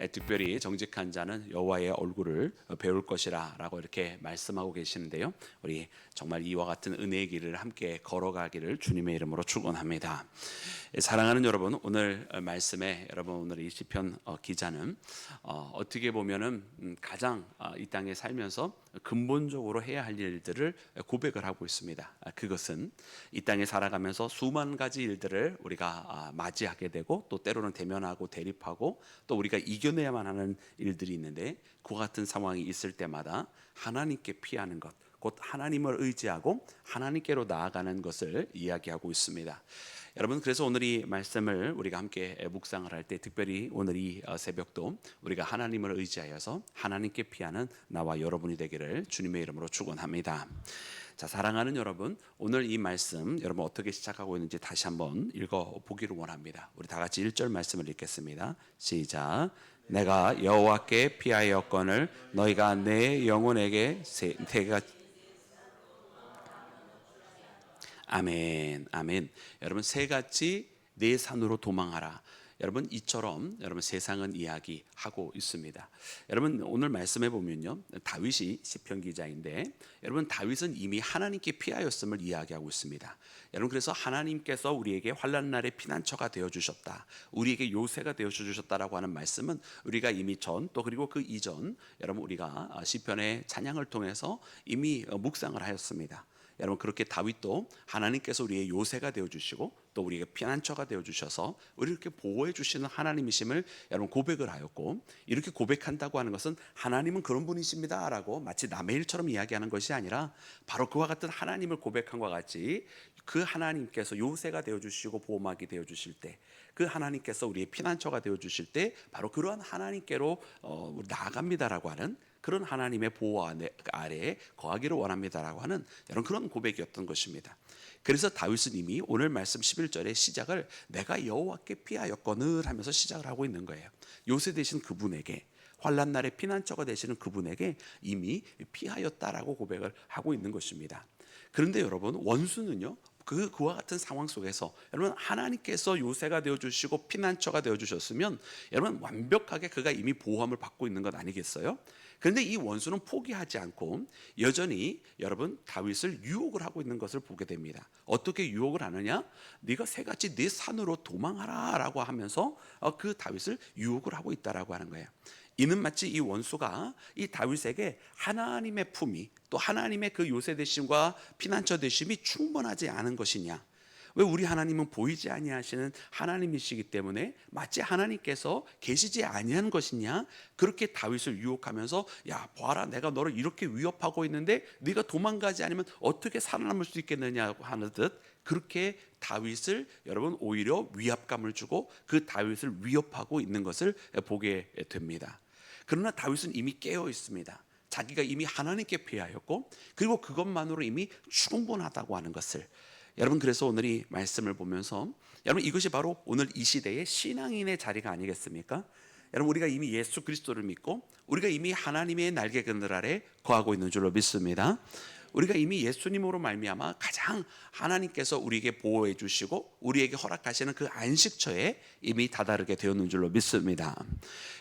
특별히 정직한 자는 여호와의 얼굴을 배울 것이라 라고 이렇게 말씀하고 계시는데요, 우리 정말 이와 같은 은혜의 길을 함께 걸어가기를 주님의 이름으로 축원합니다. 사랑하는 여러분, 오늘 말씀에 여러분, 오늘 이 시편 기자는 어떻게 보면은 가장 이 땅에 살면서 근본적으로 해야 할 일들을 고백을 하고 있습니다. 그것은 이 땅에 살아가면서 수만 가지 일들을 우리가 맞이하게 되고, 또 때로는 대면하고 대립하고, 또 우리가 이겨내야만 하는 일들이 있는데, 그와 같은 상황이 있을 때마다 하나님께 피하는 것, 곧 하나님을 의지하고 하나님께로 나아가는 것을 이야기하고 있습니다. 여러분, 그래서 오늘 이 말씀을 우리가 함께 묵상을 할 때, 특별히 오늘 이 새벽도 우리가 하나님을 의지하여서 하나님께 피하는 나와 여러분이 되기를 주님의 이름으로 축원합니다. 자, 사랑하는 여러분, 오늘 이 말씀 여러분 어떻게 시작하고 있는지 다시 한번 읽어 보기를 원합니다. 우리 다 같이 1절 말씀을 읽겠습니다. 시작. 내가 여호와께 피하였거늘 너희가 내 영혼에게 새가 아멘, 아멘. 여러분, 새같이 내 산으로 도망하라. 여러분, 이처럼 여러분 세상은 이야기하고 있습니다. 여러분, 오늘 말씀해 보면요, 다윗이 시편 기자인데, 여러분 다윗은 이미 하나님께 피하였음을 이야기하고 있습니다. 여러분, 그래서 하나님께서 우리에게 환난 날에 피난처가 되어 주셨다, 우리에게 요새가 되어 주셨다라고 하는 말씀은 우리가 이미 또 그리고 그 이전 여러분 우리가 시편의 찬양을 통해서 이미 묵상을 하였습니다. 여러분, 그렇게 다윗도 하나님께서 우리의 요새가 되어주시고 또 우리에게 피난처가 되어주셔서 우리를 이렇게 보호해 주시는 하나님이심을 여러분 고백을 하였고, 이렇게 고백한다고 하는 것은 하나님은 그런 분이십니다 라고 마치 남의 일처럼 이야기하는 것이 아니라, 바로 그와 같은 하나님을 고백한 것과 같이 그 하나님께서 요새가 되어주시고 보호막이 되어주실 때, 그 하나님께서 우리의 피난처가 되어주실 때 바로 그러한 하나님께로 나아갑니다라고 하는, 그런 하나님의 보호 아래에 거하기를 원합니다라고 하는 이런 그런 고백이었던 것입니다. 그래서 다윗은 이미 오늘 말씀 11절의 시작을 내가 여호와께 피하였거늘 하면서 시작을 하고 있는 거예요. 요새 되신 그분에게, 환난 날에 피난처가 되시는 그분에게 이미 피하였다라고 고백을 하고 있는 것입니다. 그런데 여러분, 원수는요, 그와 같은 상황 속에서 여러분 하나님께서 요새가 되어주시고 피난처가 되어주셨으면 여러분 완벽하게 그가 이미 보호함을 받고 있는 것 아니겠어요? 그런데 이 원수는 포기하지 않고 여전히 여러분 다윗을 유혹을 하고 있는 것을 보게 됩니다. 어떻게 유혹을 하느냐? 네가 새같이 네 산으로 도망하라 라고 하면서 그 다윗을 유혹을 하고 있다라고 하는 거예요. 이는 마치 이 원수가 이 다윗에게 하나님의 품위, 또 하나님의 그 요새 되심과 피난처 되심이 충분하지 않은 것이냐, 왜 우리 하나님은 보이지 아니하시는 하나님이시기 때문에 마치 하나님께서 계시지 아니한 것이냐, 그렇게 다윗을 유혹하면서 야 봐라, 내가 너를 이렇게 위협하고 있는데 네가 도망가지 않으면 어떻게 살아남을 수 있겠느냐고 하는 듯, 그렇게 다윗을 여러분 오히려 위압감을 주고 그 다윗을 위협하고 있는 것을 보게 됩니다. 그러나 다윗은 이미 깨어 있습니다. 자기가 이미 하나님께 피하였고, 그리고 그것만으로 이미 충분하다고 하는 것을, 여러분, 그래서 오늘 이 말씀을 보면서 여러분 이것이 바로 오늘 이 시대의 신앙인의 자리가 아니겠습니까? 여러분, 우리가 이미 예수 그리스도를 믿고 우리가 이미 하나님의 날개 그늘 아래 거하고 있는 줄로 믿습니다. 우리가 이미 예수님으로 말미암아 가장 하나님께서 우리에게 보호해 주시고 우리에게 허락하시는 그 안식처에 이미 다다르게 되었는 줄로 믿습니다.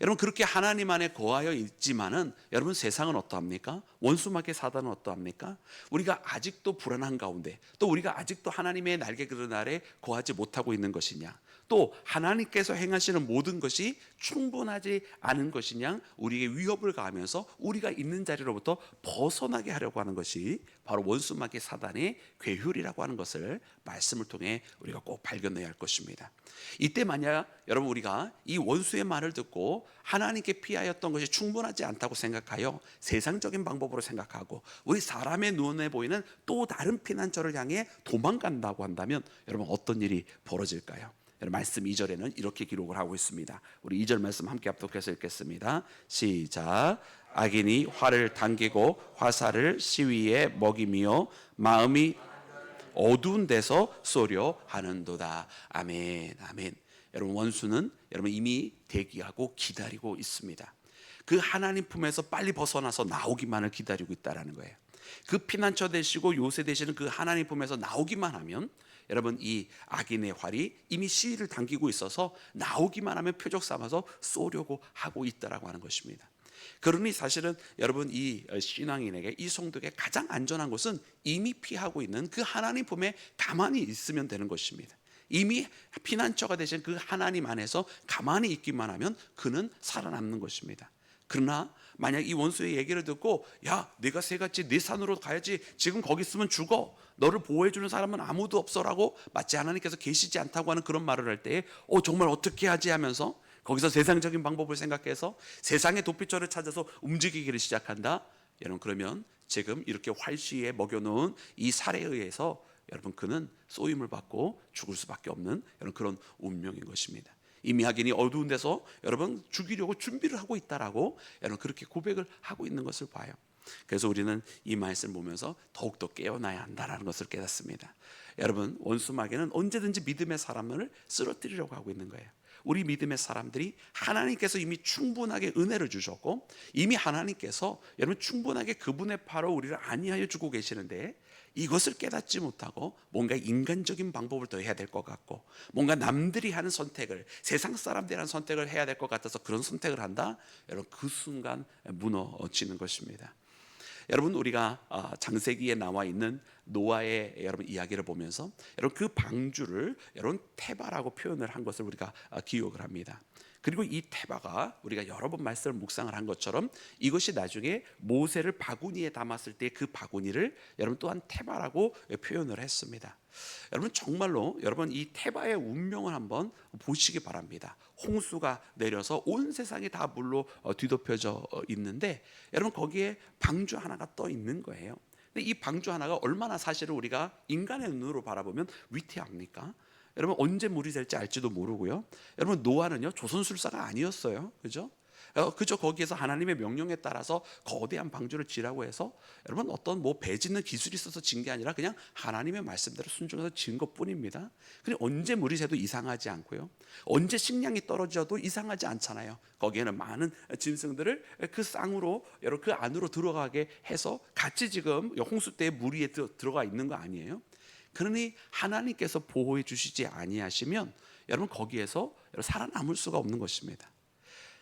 여러분, 그렇게 하나님 안에 거하여 있지만은 여러분 세상은 어떠합니까? 원수마귀 사단은 어떠합니까? 우리가 아직도 불안한 가운데, 또 우리가 아직도 하나님의 날개 그늘 아래 거하지 못하고 있는 것이냐, 또 하나님께서 행하시는 모든 것이 충분하지 않은 것이냐, 우리에게 위협을 가하면서 우리가 있는 자리로부터 벗어나게 하려고 하는 것이 바로 원수마귀 사단의 괴휼이라고 하는 것을 말씀을 통해 우리가 꼭 발견해야 할 것입니다. 이때 만약 여러분 우리가 이 원수의 말을 듣고 하나님께 피하였던 것이 충분하지 않다고 생각하여 세상적인 방법으로 생각하고 우리 사람의 눈에 보이는 또 다른 피난처를 향해 도망간다고 한다면 여러분 어떤 일이 벌어질까요? 말씀 2절에는 이렇게 기록을 하고 있습니다. 우리 2절 말씀 함께 합독해서 읽겠습니다. 시작. 악인이 활을 당기고 화살을 시위에 먹이며 마음이 어두운 데서 쏘려 하는도다. 아멘, 아멘. 여러분, 원수는 여러분 이미 대기하고 기다리고 있습니다. 그 하나님 품에서 빨리 벗어나서 나오기만을 기다리고 있다라는 거예요. 그 피난처 되시고 요새 되시는 그 하나님 품에서 나오기만 하면 여러분 이 악인의 활이 이미 시위를 당기고 있어서 나오기만 하면 표적 삼아서 쏘려고 하고 있다라고 하는 것입니다. 그러니 사실은 여러분 이 신앙인에게, 이 성도에게 가장 안전한 곳은 이미 피하고 있는 그 하나님 품에 가만히 있으면 되는 것입니다. 이미 피난처가 되신 그 하나님 안에서 가만히 있기만 하면 그는 살아남는 것입니다. 그러나 만약 이 원수의 얘기를 듣고, 야 네가 새같이 네 산으로 가야지, 지금 거기 있으면 죽어, 너를 보호해주는 사람은 아무도 없어라고 마치 하나님께서 계시지 않다고 하는 그런 말을 할 때에 정말 어떻게 하지 하면서 거기서 세상적인 방법을 생각해서 세상의 도피처를 찾아서 움직이기를 시작한다. 여러분 그러면 지금 이렇게 활시에 먹여놓은 이 살에 의해서 여러분 그는 쏘임을 받고 죽을 수밖에 없는 그런 운명인 것입니다. 이미 악인이 어두운 데서 여러분 죽이려고 준비를 하고 있다라고 여러분 그렇게 고백을 하고 있는 것을 봐요. 그래서 우리는 이 말씀을 보면서 더욱더 깨어나야 한다라는 것을 깨닫습니다. 여러분 원수 마귀는 언제든지 믿음의 사람을 쓰러뜨리려고 하고 있는 거예요. 우리 믿음의 사람들이 하나님께서 이미 충분하게 은혜를 주셨고, 이미 하나님께서 여러분 충분하게 그분의 팔로 우리를 안위하여 주고 계시는데, 이것을 깨닫지 못하고 뭔가 인간적인 방법을 더 해야 될 것 같고, 뭔가 남들이 하는 선택을, 세상 사람들이 하는 선택을 해야 될 것 같아서 그런 선택을 한다. 여러분 그 순간 무너지는 것입니다. 여러분 우리가 창세기에 나와 있는 노아의 여러분 이야기를 보면서 여러분 그 방주를 여러분 테바라고 표현을 한 것을 우리가 기억을 합니다. 그리고 이 테바가 우리가 여러 번 말씀을 묵상을 한 것처럼 이것이 나중에 모세를 바구니에 담았을 때 그 바구니를 여러분 또한 테바라고 표현을 했습니다. 여러분 정말로 여러분 이 테바의 운명을 한번 보시기 바랍니다. 홍수가 내려서 온 세상이 다 물로 뒤덮여져 있는데 여러분 거기에 방주 하나가 떠 있는 거예요. 근데 이 방주 하나가 얼마나 사실은 우리가 인간의 눈으로 바라보면 위태합니까? 여러분 언제 물이 될지 알지도 모르고요. 여러분 노아는요 조선술사가 아니었어요, 그죠? 그저 거기에서 하나님의 명령에 따라서 거대한 방주를 지라고 해서 여러분 어떤 배 짓는 기술이 있어서 진 게 아니라 그냥 하나님의 말씀대로 순종해서 진 것뿐입니다. 근데 언제 물이 새도 이상하지 않고요, 언제 식량이 떨어져도 이상하지 않잖아요. 거기에는 많은 짐승들을 그 쌍으로 여러분 그 안으로 들어가게 해서 같이 지금 홍수 때에 물 위에 들어가 있는 거 아니에요? 그러니 하나님께서 보호해 주시지 아니하시면 여러분 거기에서 여러분 살아남을 수가 없는 것입니다.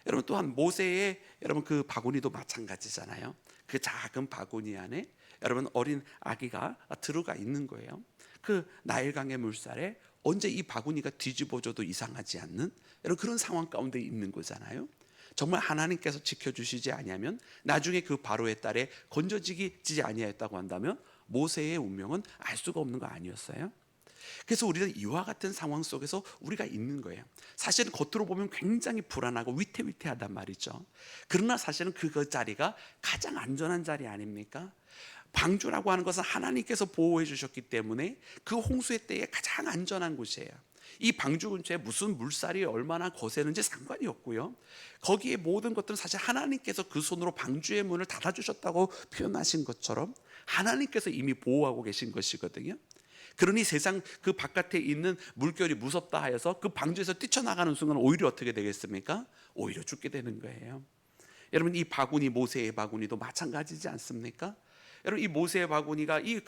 여러분 또한 모세의 여러분 그 바구니도 마찬가지잖아요. 그 작은 바구니 안에 여러분 어린 아기가 들어가 있는 거예요. 그 나일강의 물살에 언제 이 바구니가 뒤집어져도 이상하지 않는 여러분 그런 상황 가운데 있는 거잖아요. 정말 하나님께서 지켜주시지 아니하면 나중에 그 바로의 딸에 건져지지 아니하였다고 한다면 모세의 운명은 알 수가 없는 거 아니었어요? 그래서 우리는 이와 같은 상황 속에서 우리가 있는 거예요. 사실은 겉으로 보면 굉장히 불안하고 위태위태하단 말이죠. 그러나 사실은 그 자리가 가장 안전한 자리 아닙니까? 방주라고 하는 것은 하나님께서 보호해 주셨기 때문에 그 홍수의 때에 가장 안전한 곳이에요. 이 방주 근처에 무슨 물살이 얼마나 거세는지 상관이 없고요, 거기에 모든 것들은 사실 하나님께서 그 손으로 방주의 문을 닫아주셨다고 표현하신 것처럼 하나님께서 이미 보호하고 계신 것이거든요. 그러니 세상 그 바깥에 있는 물결이 무섭다 하여서 그 방주에서 뛰쳐나가는 순간 오히려 어떻게 되겠습니까? 오히려 죽게 되는 거예요. 여러분 이 바구니, 모세의 바구니도 마찬가지지 않습니까? 여러분 이 모세의 바구니가 이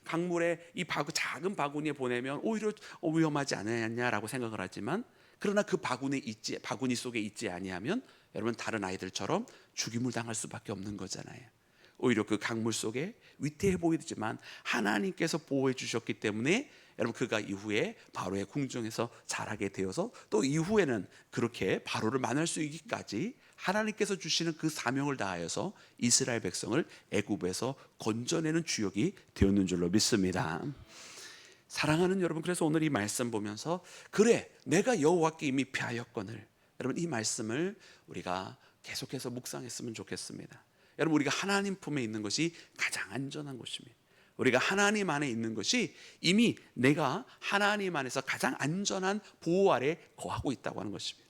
강물에 이 작은 바구니에 보내면 오히려 위험하지 않느냐라고 생각을 하지만, 그러나 그 바구니 속에 있지 아니하면 여러분 다른 아이들처럼 죽임을 당할 수밖에 없는 거잖아요. 오히려 그 강물 속에 위태해 보이지만 하나님께서 보호해 주셨기 때문에 여러분 그가 이후에 바로의 궁정에서 자라게 되어서 또 이후에는 그렇게 바로를 만날 수 있기까지 하나님께서 주시는 그 사명을 다하여서 이스라엘 백성을 애굽에서 건져내는 주역이 되었는 줄로 믿습니다. 사랑하는 여러분, 그래서 오늘 이 말씀 보면서 그래 내가 여호와께 이미 피하였거늘, 여러분 이 말씀을 우리가 계속해서 묵상했으면 좋겠습니다. 여러분 우리가 하나님 품에 있는 것이 가장 안전한 곳입니다. 우리가 하나님 안에 있는 것이 이미 내가 하나님 안에서 가장 안전한 보호 아래 거하고 있다고 하는 것입니다.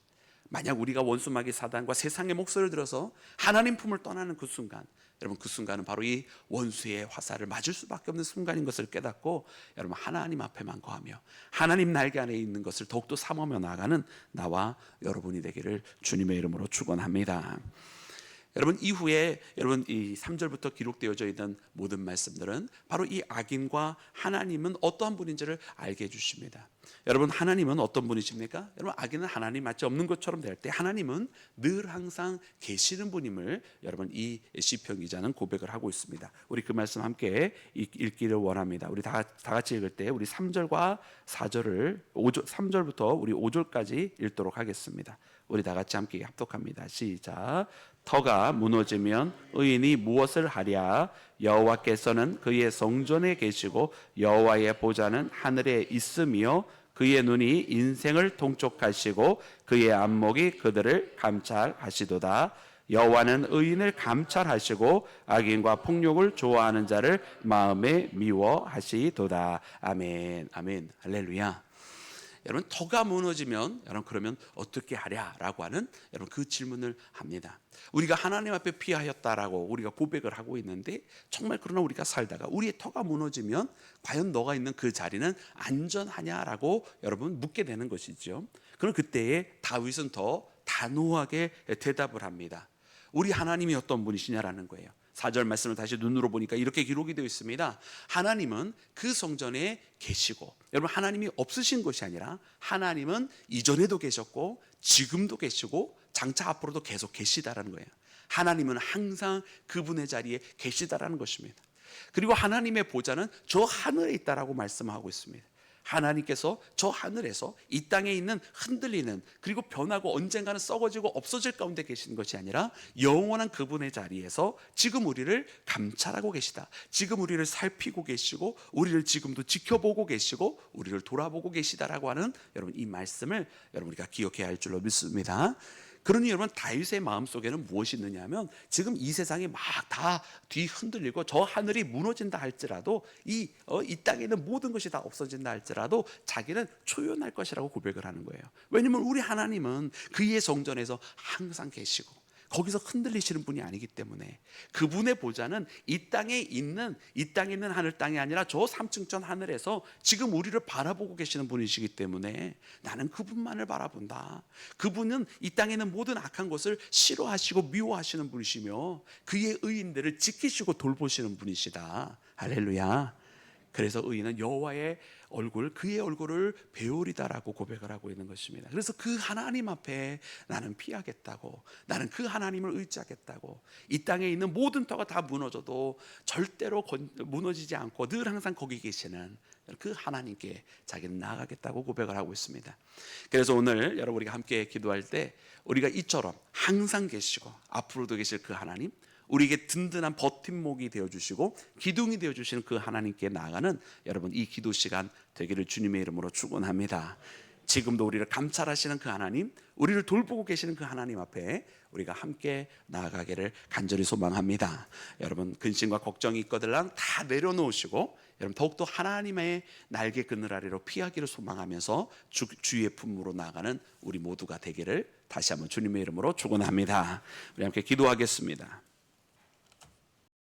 만약 우리가 원수 마귀 사단과 세상의 목소리를 들어서 하나님 품을 떠나는 그 순간, 여러분 그 순간은 바로 이 원수의 화살을 맞을 수밖에 없는 순간인 것을 깨닫고 여러분 하나님 앞에만 거하며 하나님 날개 안에 있는 것을 더욱더 삼으며 나아가는 나와 여러분이 되기를 주님의 이름으로 축원합니다. 여러분 이후에 여러분 이 3절부터 기록되어져 있는 모든 말씀들은 바로 이 악인과 하나님은 어떠한 분인지를 알게 해주십니다. 여러분 하나님은 어떤 분이십니까? 여러분 악인은 하나님 마치 없는 것처럼 될 때 하나님은 늘 항상 계시는 분임을 여러분 이 시편 기자는 고백을 하고 있습니다. 우리 그 말씀 함께 읽기를 원합니다. 우리 다 같이 읽을 때 우리 3절과 4절을 3절부터 우리 5절까지 읽도록 하겠습니다. 우리 다 같이 함께 합독합니다. 시작. 터가 무너지면 의인이 무엇을 하랴? 여호와께서는 그의 성전에 계시고 여호와의 보좌는 하늘에 있으며 그의 눈이 인생을 통촉하시고 그의 안목이 그들을 감찰하시도다. 여호와는 의인을 감찰하시고 악인과 폭력을 좋아하는 자를 마음에 미워하시도다. 아멘. 아멘. 할렐루야. 여러분 터가 무너지면 여러분 그러면 어떻게 하랴라고 하는 여러분 그 질문을 합니다. 우리가 하나님 앞에 피하였다라고 우리가 고백을 하고 있는데 정말 그러나 우리가 살다가 우리의 터가 무너지면 과연 너가 있는 그 자리는 안전하냐라고 여러분 묻게 되는 것이죠. 그럼 그때에 다윗은 더 단호하게 대답을 합니다. 우리 하나님이 어떤 분이시냐라는 거예요. 4절 말씀을 다시 눈으로 보니까 이렇게 기록이 되어 있습니다. 하나님은 그 성전에 계시고, 여러분 하나님이 없으신 것이 아니라 하나님은 이전에도 계셨고 지금도 계시고 장차 앞으로도 계속 계시다라는 거예요. 하나님은 항상 그분의 자리에 계시다라는 것입니다. 그리고 하나님의 보좌는 저 하늘에 있다라고 말씀하고 있습니다. 하나님께서 저 하늘에서 이 땅에 있는 흔들리는 그리고 변하고 언젠가는 썩어지고 없어질 가운데 계시는 것이 아니라 영원한 그분의 자리에서 지금 우리를 감찰하고 계시다. 지금 우리를 살피고 계시고 우리를 지금도 지켜보고 계시고 우리를 돌아보고 계시다라고 하는 여러분 이 말씀을 여러분 우리가 기억해야 할 줄로 믿습니다. 그러니 여러분 다윗의 마음속에는 무엇이 있느냐 하면 지금 이 세상이 막 다 뒤흔들리고 저 하늘이 무너진다 할지라도 이 땅에 있는 모든 것이 다 없어진다 할지라도 자기는 초연할 것이라고 고백을 하는 거예요. 왜냐하면 우리 하나님은 그의 성전에서 항상 계시고 거기서 흔들리시는 분이 아니기 때문에 그분의 보좌는 이 땅에 있는 하늘 땅이 아니라 저 3층 전 하늘에서 지금 우리를 바라보고 계시는 분이시기 때문에 나는 그분만을 바라본다. 그분은 이 땅에 있는 모든 악한 것을 싫어하시고 미워하시는 분이시며 그의 의인들을 지키시고 돌보시는 분이시다. 할렐루야. 그래서 의인은 여호와의 얼굴, 그의 얼굴을 배우리다라고 고백을 하고 있는 것입니다. 그래서 그 하나님 앞에 나는 피하겠다고, 나는 그 하나님을 의지하겠다고, 이 땅에 있는 모든 터가 다 무너져도 절대로 무너지지 않고 늘 항상 거기 계시는 그 하나님께 자기는 나아가겠다고 고백을 하고 있습니다. 그래서 오늘 여러분 우리가 함께 기도할 때 우리가 이처럼 항상 계시고 앞으로도 계실 그 하나님, 우리에게 든든한 버팀목이 되어주시고 기둥이 되어주시는 그 하나님께 나아가는 여러분 이 기도 시간 되기를 주님의 이름으로 축원합니다. 지금도 우리를 감찰하시는 그 하나님, 우리를 돌보고 계시는 그 하나님 앞에 우리가 함께 나아가기를 간절히 소망합니다. 여러분 근심과 걱정이 있거들랑 다 내려놓으시고 여러분 더욱더 하나님의 날개 그늘 아래로 피하기를 소망하면서 주의 품으로 나아가는 우리 모두가 되기를 다시 한번 주님의 이름으로 축원합니다. 우리 함께 기도하겠습니다.